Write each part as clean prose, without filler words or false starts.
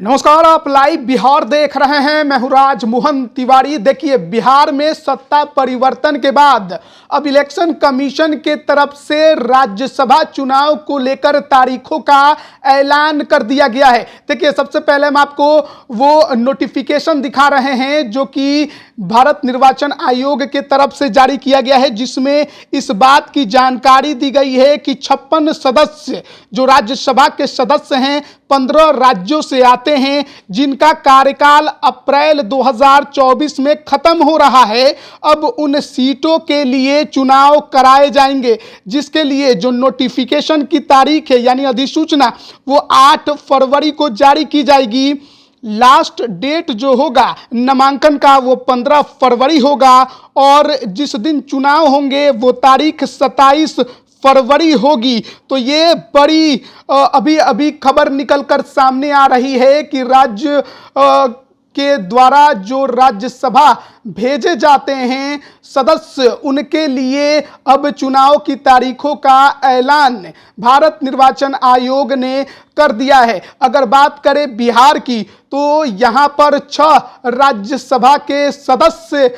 नमस्कार, आप लाइव बिहार देख रहे हैं। मैं हूं राज मोहन तिवारी। देखिए, बिहार में सत्ता परिवर्तन के बाद अब इलेक्शन कमीशन के तरफ से राज्यसभा चुनाव को लेकर तारीखों का ऐलान कर दिया गया है। देखिए, सबसे पहले हम आपको वो नोटिफिकेशन दिखा रहे हैं जो कि भारत निर्वाचन आयोग के तरफ से जारी किया गया है, जिसमें इस बात की जानकारी दी गई है कि 56 सदस्य जो राज्यसभा के सदस्य हैं 15 राज्यों से आते हैं, जिनका कार्यकाल अप्रैल 2024 में खत्म हो रहा है। अब उन सीटों के लिए चुनाव कराए जाएंगे, जिसके लिए जो नोटिफिकेशन की तारीख है यानी अधिसूचना वो 8 फरवरी को जारी की जाएगी। लास्ट डेट जो होगा नामांकन का वो 15 फरवरी होगा और जिस दिन चुनाव होंगे वो तारीख 27 फरवरी होगी। तो ये बड़ी अभी खबर निकलकर सामने आ रही है कि राज्य के द्वारा जो राज्यसभा भेजे जाते हैं सदस्य, उनके लिए अब चुनाव की तारीखों का ऐलान भारत निर्वाचन आयोग ने कर दिया है। अगर बात करें बिहार की तो यहाँ पर 6 राज्यसभा के सदस्य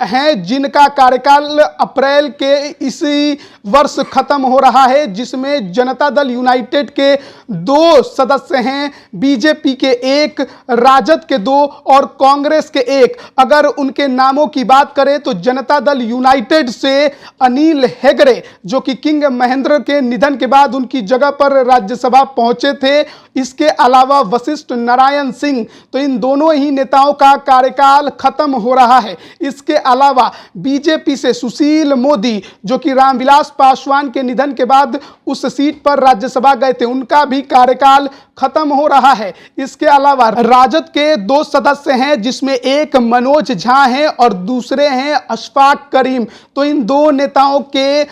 हैं जिनका कार्यकाल अप्रैल के इसी वर्ष खत्म हो रहा है, जिसमें जनता दल यूनाइटेड के 2 सदस्य हैं, बीजेपी के 1, राजद के 2 और कांग्रेस के 1। अगर उनके नामों की बात करें तो जनता दल यूनाइटेड से अनिल हेगड़े, जो कि किंग महेंद्र के निधन के बाद उनकी जगह पर राज्यसभा पहुंचे थे, इसके अलावा वशिष्ठ नारायण सिंह, तो इन दोनों ही नेताओं का कार्यकाल खत्म हो रहा है। इसके अलावा बीजेपी से सुशील मोदी, जो कि रामविलास पासवान के निधन के बाद उस सीट पर राज्यसभा गए थे, उनका भी कार्यकाल खत्म हो रहा है। इसके अलावा राजद के 2 सदस्य हैं, जिसमें एक मनोज झा हैं और दूसरे हैं अशफाक करीम। तो इन 2 नेताओं के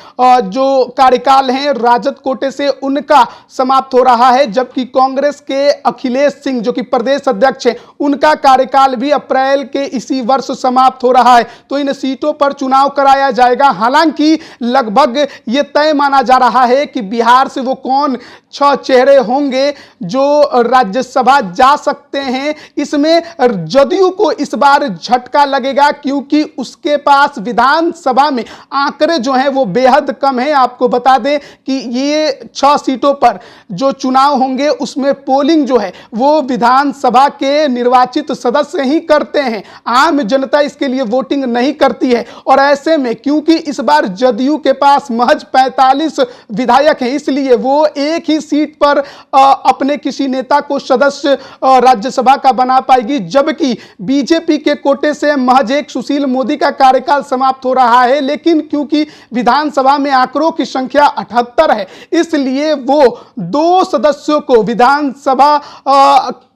जो कार्यकाल हैं राजद कोटे से उनका समाप्त हो रहा है, जबकि कांग्रेस के अखिलेश सिंह, जो कि प्रदेश अध्यक्ष हैं, उनका कार्यकाल भी अप्रैल के इसी वर्ष समाप्त हो रहा है। तो इन सीटों पर चुनाव कराया जाएगा। हालांकि लगभग ये तय माना जा रहा है कि बिहार से वो कौन 6 चेहरे होंगे जो राज्यसभा जा सकते हैं। इसमें जदयू को इस बार झटका लगेगा, क्योंकि उसके पास विधानसभा में आंकड़े जो हैं वो बेहद कम है। आपको बता दें कि ये 6 सीटों पर जो चुनाव होंगे उसमें पोलिंग जो है वो विधानसभा के निर्वाचित सदस्य ही करते हैं, आम जनता इसके लिए वोटिंग नहीं करती है। और ऐसे में क्योंकि इस बार जदयू के पास महज 45 विधायक हैं, इसलिए वो एक ही सीट पर अपने किसी नेता को सदस्य राज्यसभा का बना पाएगी, जबकि बीजेपी के कोटे से महज एक सुशील मोदी का कार्यकाल समाप्त हो रहा है। लेकिन क्योंकि विधानसभा में आंकड़ों की संख्या 78 है, इसलिए वो 2 सदस्यों को विधानसभा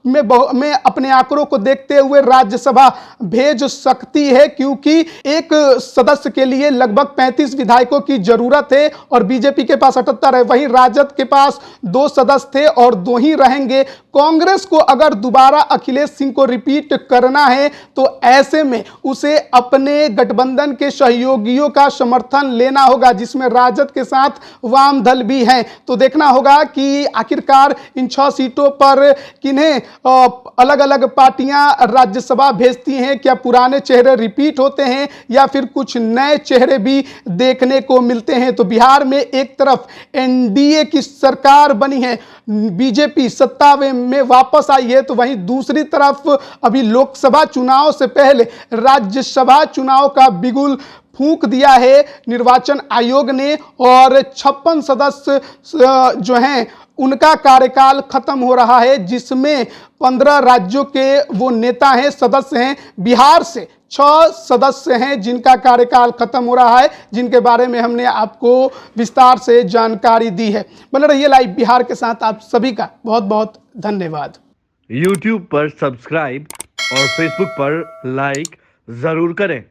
में अपने आंकड़ों को देखते हुए राज्यसभा भेज सकती है, क्योंकि एक सदस्य के लिए लगभग 35 विधायकों की जरूरत है और बीजेपी के पास 78 है। वहीं राजद के पास 2 सदस्य थे और 2 ही रहेंगे। कांग्रेस को अगर दोबारा अखिलेश सिंह को रिपीट करना है तो ऐसे में उसे अपने गठबंधन के सहयोगियों का समर्थन लेना होगा, जिसमें राजद के साथ वाम दल भी हैं। तो देखना होगा कि आखिरकार इन 6 सीटों पर किन्हें अलग अलग पार्टियां राज्यसभा भेजती हैं। क्या पुराने चेहरे रिपीट होते हैं या फिर कुछ नए चेहरे भी देखने को मिलते हैं। तो बिहार में एक तरफ एनडीए की सरकार बनी है, बीजेपी सत्ता में वापस आई है, तो वहीं दूसरी तरफ अभी लोकसभा चुनाव से पहले राज्यसभा चुनाव का बिगुल फूंक दिया है निर्वाचन आयोग ने और 56 सदस्य जो हैं उनका कार्यकाल खत्म हो रहा है, जिसमें 15 राज्यों के वो नेता हैं, सदस्य हैं। बिहार से 6 सदस्य हैं जिनका कार्यकाल खत्म हो रहा है, जिनके बारे में हमने आपको विस्तार से जानकारी दी है। बने रहिए लाइव बिहार के साथ। आप सभी का बहुत बहुत धन्यवाद। YouTube पर सब्सक्राइब और Facebook पर लाइक जरूर करें।